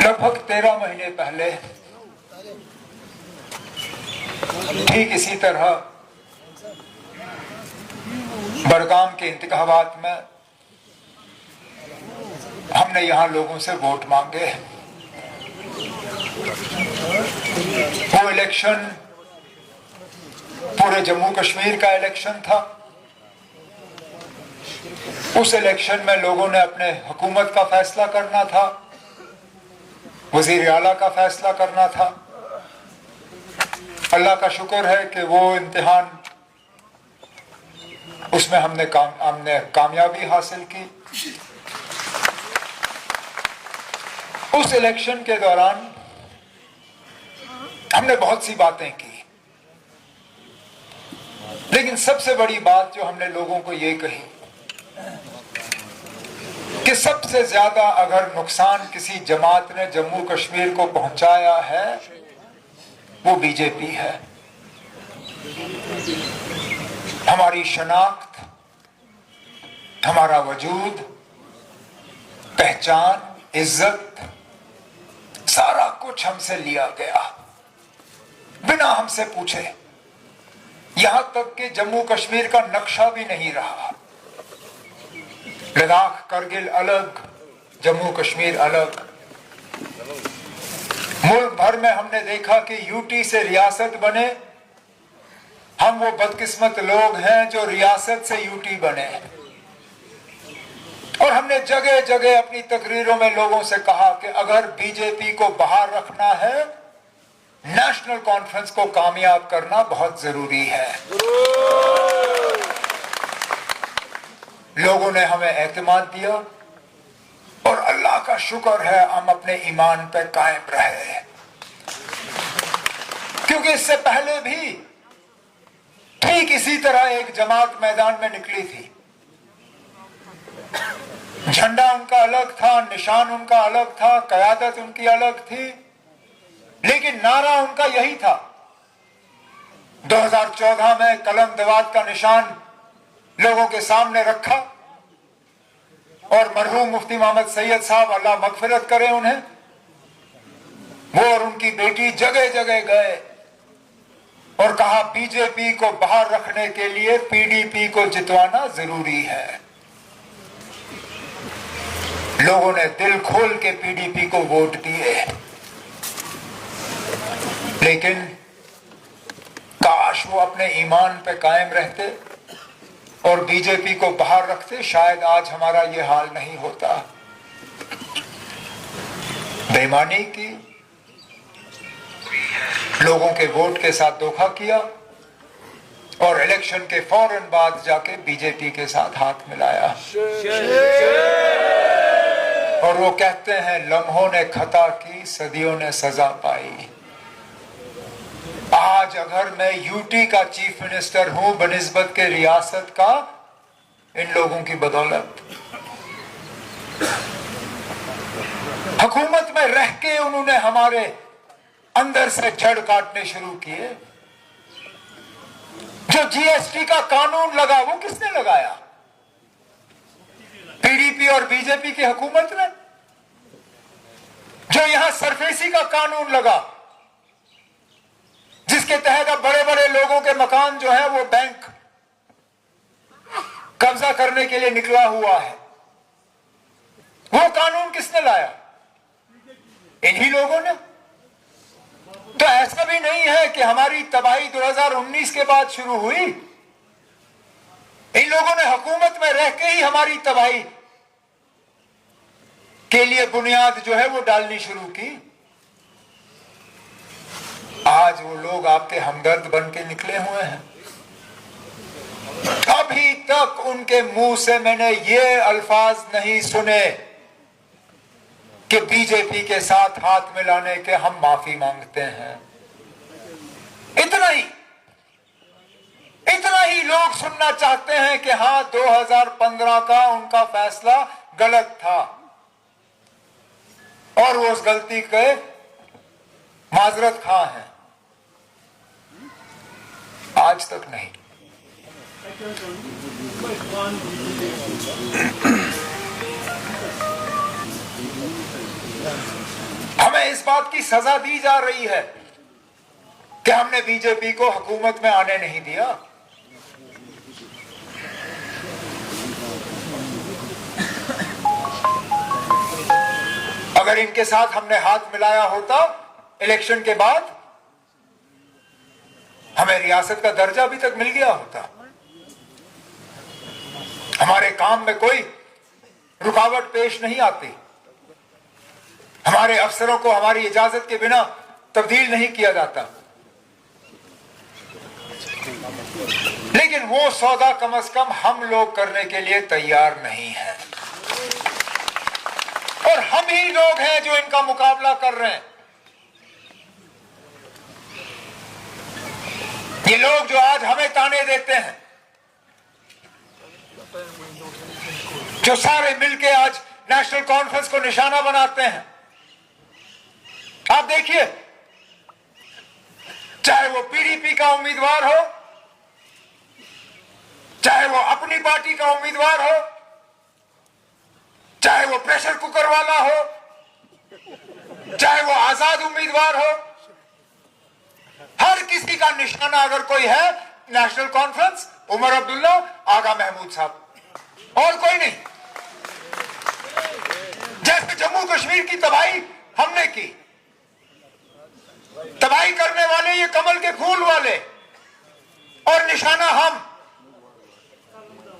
लगभग 13 महीने पहले ठीक इसी तरह बड़गाम के इंतखाबात में हमने यहां लोगों से वोट मांगे। वो इलेक्शन पूरे जम्मू कश्मीर का इलेक्शन था। उस इलेक्शन में लोगों ने अपने हुकूमत का फैसला करना था, वजीर आला का फैसला करना था। अल्लाह का शुक्र है कि वो इम्तिहान उसमें हमने कामयाबी हासिल की। उस इलेक्शन के दौरान हमने बहुत सी बातें की, लेकिन सबसे बड़ी बात जो हमने लोगों को ये कही कि सबसे ज्यादा अगर नुकसान किसी जमात ने जम्मू कश्मीर को पहुंचाया है वो बीजेपी है। हमारी शनाख्त, हमारा वजूद, पहचान, इज्जत, सारा कुछ हमसे लिया गया बिना हमसे पूछे। यहां तक कि जम्मू कश्मीर का नक्शा भी नहीं रहा। लद्दाख, करगिल अलग, जम्मू कश्मीर अलग। मुल्क भर में हमने देखा कि यूटी से रियासत बने। हम वो बदकिस्मत लोग हैं जो रियासत से यूटी बने। और हमने जगह जगह अपनी तकरीरों में लोगों से कहा कि अगर बीजेपी को बाहर रखना है, नेशनल कॉन्फ्रेंस को कामयाब करना बहुत जरूरी है। लोगों ने हमें एतमाद दिया और अल्लाह का शुक्र है हम अपने ईमान पे कायम रहे, क्योंकि इससे पहले भी ठीक इसी तरह एक जमात मैदान में निकली थी। झंडा उनका अलग था, निशान उनका अलग था, क़यादत उनकी अलग थी, लेकिन नारा उनका यही था। 2014 में कलम दवात का निशान लोगों के सामने रखा और मरहूम मुफ्ती मोहम्मद सैयद साहब, अल्लाह मगफिरत करे उन्हें, वो और उनकी बेटी जगह जगह गए और कहा बीजेपी को बाहर रखने के लिए पीडीपी को जितवाना जरूरी है। लोगों ने दिल खोल के पीडीपी को वोट दिए, लेकिन काश वो अपने ईमान पे कायम रहते और बीजेपी को बाहर रखते, शायद आज हमारा ये हाल नहीं होता। बेईमानी की, लोगों के वोट के साथ धोखा किया और इलेक्शन के फौरन बाद जाके बीजेपी के साथ हाथ मिलाया। और वो कहते हैं लम्हों ने खता की, सदियों ने सजा पाई। आज अगर मैं यूटी का चीफ मिनिस्टर हूं बनिस्बत के रियासत का, इन लोगों की बदौलत। हुकूमत में रह के उन्होंने हमारे अंदर से जड़ काटने शुरू किए। जो जीएसटी का कानून लगा वो किसने लगाया? पीडीपी और बीजेपी की हुकूमत ने। जो यहां सरफेसी का कानून लगा, जिसके तहत अब बड़े बड़े लोगों के मकान जो है वो बैंक कब्जा करने के लिए निकला हुआ है, वो कानून किसने लाया? इन्हीं लोगों ने। तो ऐसा भी नहीं है कि हमारी तबाही 2019 के बाद शुरू हुई। इन लोगों ने हुकूमत में रह के ही हमारी तबाही के लिए बुनियाद जो है वो डालनी शुरू की। आज वो लोग आपके हमदर्द बन के निकले हुए हैं। अभी तक उनके मुंह से मैंने ये अल्फाज नहीं सुने कि बीजेपी के साथ हाथ मिलाने के हम माफी मांगते हैं। इतना ही लोग सुनना चाहते हैं कि हाँ 2015 का उनका फैसला गलत था और वो उस गलती के माजरत खां हैं। आज तक नहीं। हमें इस बात की सजा दी जा रही है कि हमने बीजेपी को हुकूमत में आने नहीं दिया। अगर इनके साथ हमने हाथ मिलाया होता इलेक्शन के बाद, हमें रियासत का दर्जा अभी तक मिल गया होता। हमारे काम में कोई रुकावट पेश नहीं आती। हमारे अफसरों को हमारी इजाजत के बिना तब्दील नहीं किया जाता। लेकिन वो सौदा कम से कम हम लोग करने के लिए तैयार नहीं हैं। और हम ही लोग हैं जो इनका मुकाबला कर रहे हैं। ये लोग जो आज हमें ताने देते हैं, जो सारे मिलके आज नेशनल कॉन्फ्रेंस को निशाना बनाते हैं, आप देखिए, चाहे वो पीडीपी का उम्मीदवार हो, चाहे वो अपनी पार्टी का उम्मीदवार हो, चाहे वो प्रेशर कुकर वाला हो, चाहे वो आजाद उम्मीदवार हो, हर किसी का निशाना अगर कोई है नेशनल कॉन्फ्रेंस, उमर अब्दुल्ला, आगा महमूद साहब, और कोई नहीं। जैसे जम्मू कश्मीर की तबाही हमने की, तबाही करने वाले ये कमल के फूल वाले, और निशाना हम,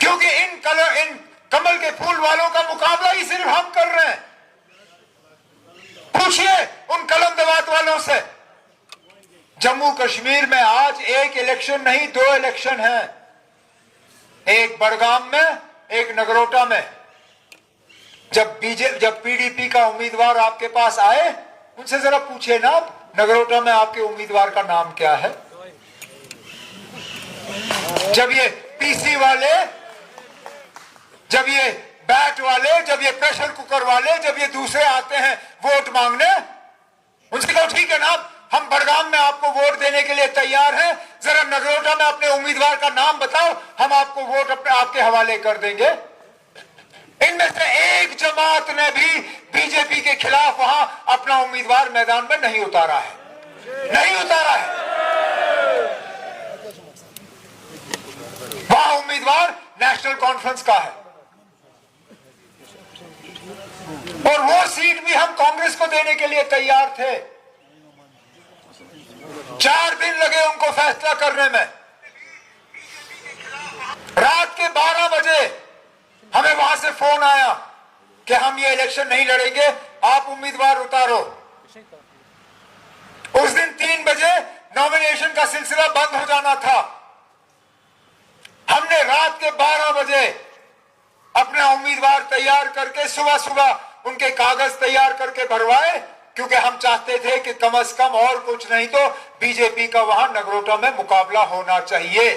क्योंकि इन कमल के फूल वालों का मुकाबला ही सिर्फ हम कर रहे हैं। पूछिए उन कलम दवात वालों से। जम्मू कश्मीर में आज एक इलेक्शन नहीं, 2 इलेक्शन हैं, एक बड़गाम में, एक नगरोटा में। जब पीडीपी का उम्मीदवार आपके पास आए, उनसे जरा पूछे ना, नगरोटा में आपके उम्मीदवार का नाम क्या है। जब ये पीसी वाले, जब ये बैट वाले, जब ये प्रेशर कुकर वाले, जब ये दूसरे आते हैं वोट मांगने, उनसे कहो ठीक है ना, हम बड़गाम में आपको वोट देने के लिए तैयार हैं, जरा नगरोटा में अपने उम्मीदवार का नाम बताओ, हम आपको वोट आपके हवाले कर देंगे। इनमें से एक जमात ने भी बीजेपी के खिलाफ वहां अपना उम्मीदवार मैदान में नहीं उतारा है, नहीं उतारा है। वहां उम्मीदवार नेशनल कॉन्फ्रेंस का है, और वो सीट भी हम कांग्रेस को देने के लिए तैयार थे। 4 दिन लगे उनको फैसला करने में। रात के 12 बजे हमें वहां से फोन आया कि हम ये इलेक्शन नहीं लड़ेंगे, आप उम्मीदवार उतारो। उस दिन 3 बजे नॉमिनेशन का सिलसिला बंद हो जाना था। हमने रात के 12 बजे अपना उम्मीदवार तैयार करके सुबह सुबह उनके कागज तैयार करके भरवाए, क्योंकि हम चाहते थे कि कम से कम और कुछ नहीं तो बीजेपी का वहां नगरोटा में मुकाबला होना चाहिए।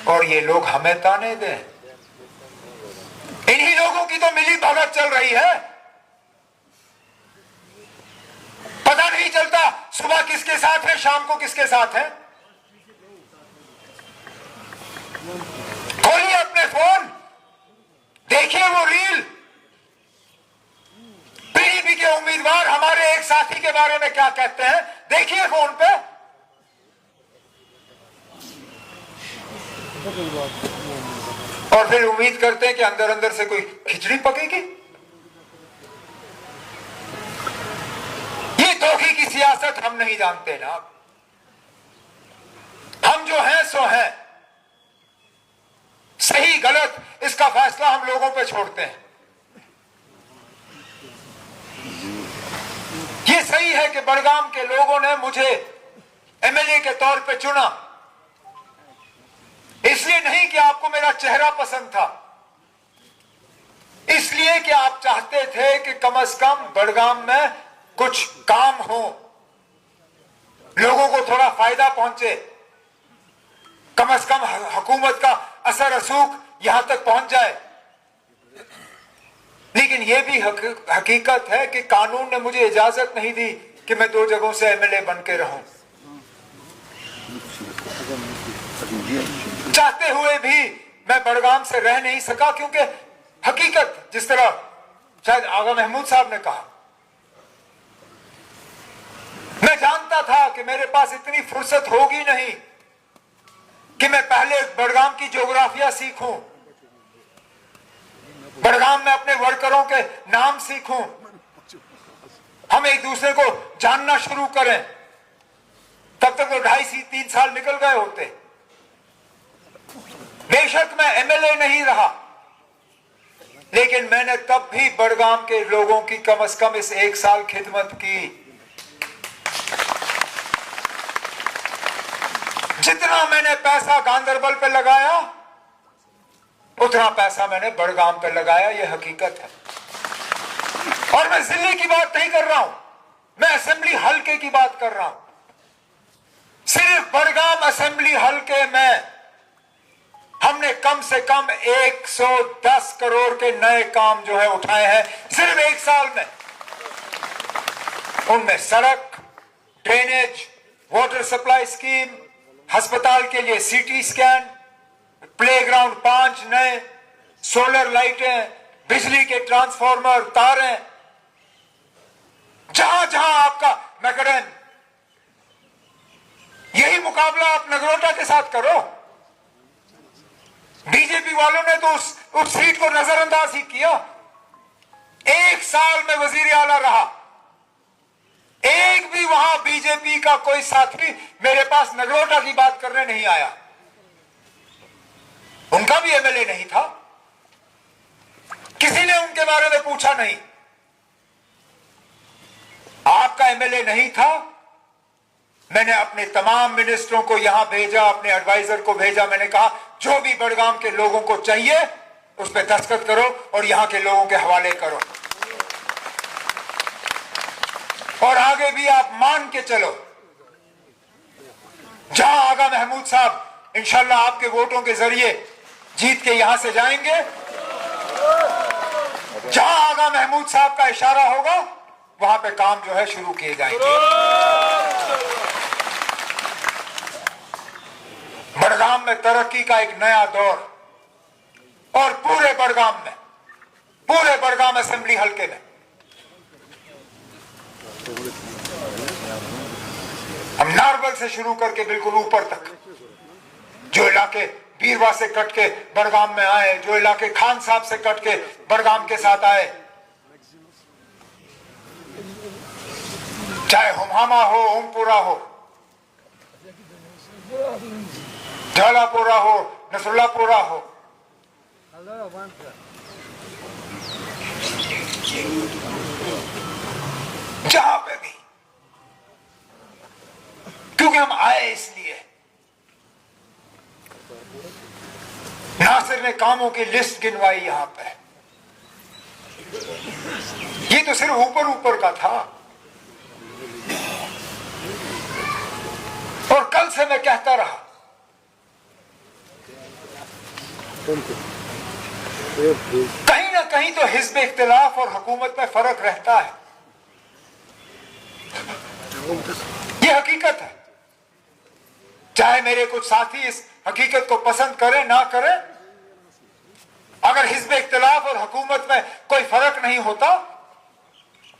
और ये लोग हमें ताने दें। इन्हीं लोगों की तो मिली भगत चल रही है। पता नहीं चलता सुबह किसके साथ है, शाम को किसके साथ है। खोलिए अपने फोन, देखिए वो रील, पीडीपी के उम्मीदवार हमारे एक साथी के बारे में क्या कहते हैं, देखिए फोन पे। और फिर उम्मीद करते हैं कि अंदर अंदर से कोई खिचड़ी पकेगी। ये धोखे की सियासत हम नहीं जानते ना। हम जो हैं सो हैं, सही गलत इसका फैसला हम लोगों पे छोड़ते हैं। ये सही है कि बड़गाम के लोगों ने मुझे एमएलए के तौर पे चुना, इसलिए नहीं कि आपको मेरा चेहरा पसंद था, इसलिए कि आप चाहते थे कि कम से कम बड़गाम में कुछ काम हो, लोगों को थोड़ा फायदा पहुंचे, कम से कम हुकूमत का असर रसूख यहां तक पहुंच जाए। लेकिन यह भी हकीकत है कि कानून ने मुझे इजाजत नहीं दी कि मैं 2 जगहों से एमएलए बन के रहूं। चाहते हुए भी मैं बड़गाम से रह नहीं सका, क्योंकि हकीकत जिस तरह शायद आगा महमूद साहब ने कहा। मैं जानता था कि मेरे पास इतनी फुर्सत होगी नहीं कि मैं पहले बड़गाम की ज्योग्राफिया सीखूं, बड़गाम में अपने वर्करों के नाम सीखूं, हम एक दूसरे को जानना शुरू करें। तब तक तो 2.5-3 साल निकल गए होते। बेशक मैं एमएलए नहीं रहा, लेकिन मैंने तब भी बड़गाम के लोगों की कम से कम इस 1 साल खिदमत की। जितना मैंने पैसा गांदरबल पे लगाया उतना पैसा मैंने बड़गाम पे लगाया, यह हकीकत है। और मैं जिले की बात नहीं कर रहा हूं, मैं असेंबली हलके की बात कर रहा हूं। सिर्फ बड़गाम असेंबली हलके में हमने कम से कम 110 करोड़ के नए काम जो है उठाए हैं सिर्फ 1 साल में। उनमें सड़क, ड्रेनेज, वाटर सप्लाई स्कीम, अस्पताल के लिए सीटी स्कैन, प्लेग्राउंड 5 नए, सोलर लाइटें, बिजली के ट्रांसफार्मर, तारें, जहां जहां आपका मैकडेम। यही मुकाबला आप नगरोटा के साथ करो। बीजेपी वालों ने तो उस सीट को नजरअंदाज ही किया। 1 साल में वजीर आला रहा, एक भी वहां बीजेपी का कोई साथी मेरे पास नगरोटा की बात करने नहीं आया। उनका भी एमएलए नहीं था, किसी ने उनके बारे में पूछा नहीं। आपका एमएलए नहीं था, मैंने अपने तमाम मिनिस्टरों को यहां भेजा, अपने एडवाइजर को भेजा। मैंने कहा जो भी बड़गाम के लोगों को चाहिए उस पर दस्तखत करो और यहां के लोगों के हवाले करो। और आगे भी आप मान के चलो, जहां आगा महमूद साहब इंशाल्लाह आपके वोटों के जरिए जीत के यहां से जाएंगे, जहां आगा महमूद साहब का इशारा होगा वहां पे काम जो है शुरू किए जाएंगे। बड़गाम में तरक्की का एक नया दौर, और पूरे बड़गाम असेंबली हलके में हम नारबल से शुरू करके बिल्कुल ऊपर तक, जो इलाके बीरवा से कट के बड़गाम में आए, जो इलाके खान साहब से कट के बड़गाम के साथ आए, चाहे हुमामा हो, ओमपुरा हो, झालापुरा हो, नसरुल्लापुरा हो, जहां पे भी, क्योंकि हम आए इसलिए। नासिर ने कामों की लिस्ट गिनवाई यहां पे, ये तो सिर्फ ऊपर का था। और कल से मैं कहता रहा, कहीं ना कहीं तो हिज़्ब इख्तिलाफ और हुकूमत में फर्क रहता है, ये हकीकत है। चाहे मेरे कुछ साथी इस हकीकत को पसंद करें ना करें, अगर हिज़्ब इख्तिलाफ और हुकूमत में कोई फर्क नहीं होता,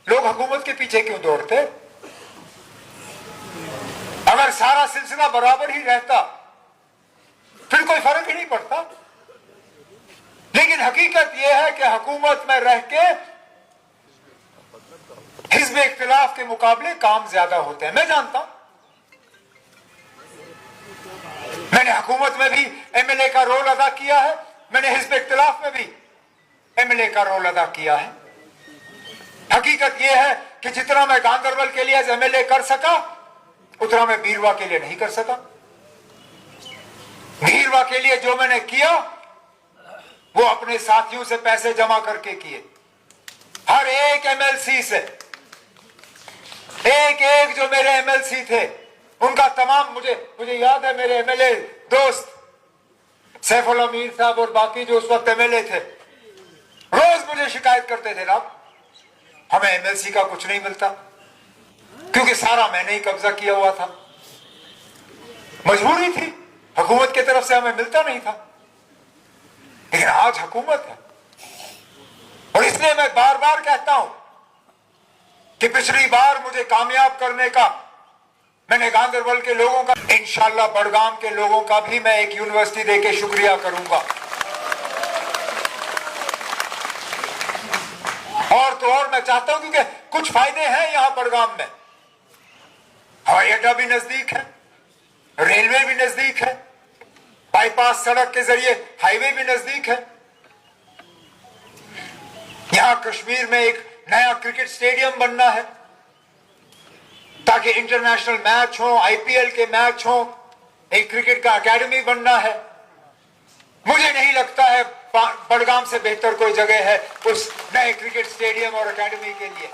लोग हुकूमत के पीछे क्यों दौड़ते? अगर सारा सिलसिला बराबर ही रहता फिर कोई फर्क ही नहीं पड़ता। लेकिन हकीकत यह है कि हुकूमत में रह के हिज़्ब इख्तिलाफ के मुकाबले काम ज्यादा होते हैं। मैं जानता हूं, मैंने हुकूमत में भी एमएलए का रोल अदा किया है, मैंने हिज़्ब इख्तिलाफ में भी एमएलए का रोल अदा किया है। हकीकत यह है कि जितना मैं गांदरबल के लिए एमएलए कर सका उतना मैं बीरवा के लिए नहीं कर सका। बीरवा के लिए जो मैंने किया वो अपने साथियों से पैसे जमा करके किए। हर एक एमएलसी से, एक जो मेरे एमएलसी थे उनका तमाम, मुझे याद है, मेरे एमएलए दोस्त सैफुल अमीर साहब और बाकी जो उस वक्त एमएलए थे, रोज मुझे शिकायत करते थे, ना हमें एमएलसी का कुछ नहीं मिलता, क्योंकि सारा मैंने ही कब्जा किया हुआ था। मजबूरी थी, हुकूमत की तरफ से हमें मिलता नहीं था। लेकिन आज हुकूमत है और इस इसलिए मैं बार बार कहता हूं कि पिछली बार मुझे कामयाब करने का मैंने गांधरबल के लोगों का, इंशाल्लाह बड़गाम के लोगों का भी मैं एक यूनिवर्सिटी देके शुक्रिया करूंगा। और तो और मैं चाहता हूं क्योंकि कुछ फायदे हैं यहां बड़गाम में। हवाई अड्डा भी नजदीक है, रेलवे भी नजदीक है, बाईपास सड़क के जरिए हाईवे भी नजदीक है। यहां कश्मीर में एक नया क्रिकेट स्टेडियम बनना है ताकि इंटरनेशनल मैच हो, आईपीएल के मैच हो, एक क्रिकेट का एकेडमी बनना है। मुझे नहीं लगता है बड़गाम से बेहतर कोई जगह है उस नए क्रिकेट स्टेडियम और एकेडमी के लिए।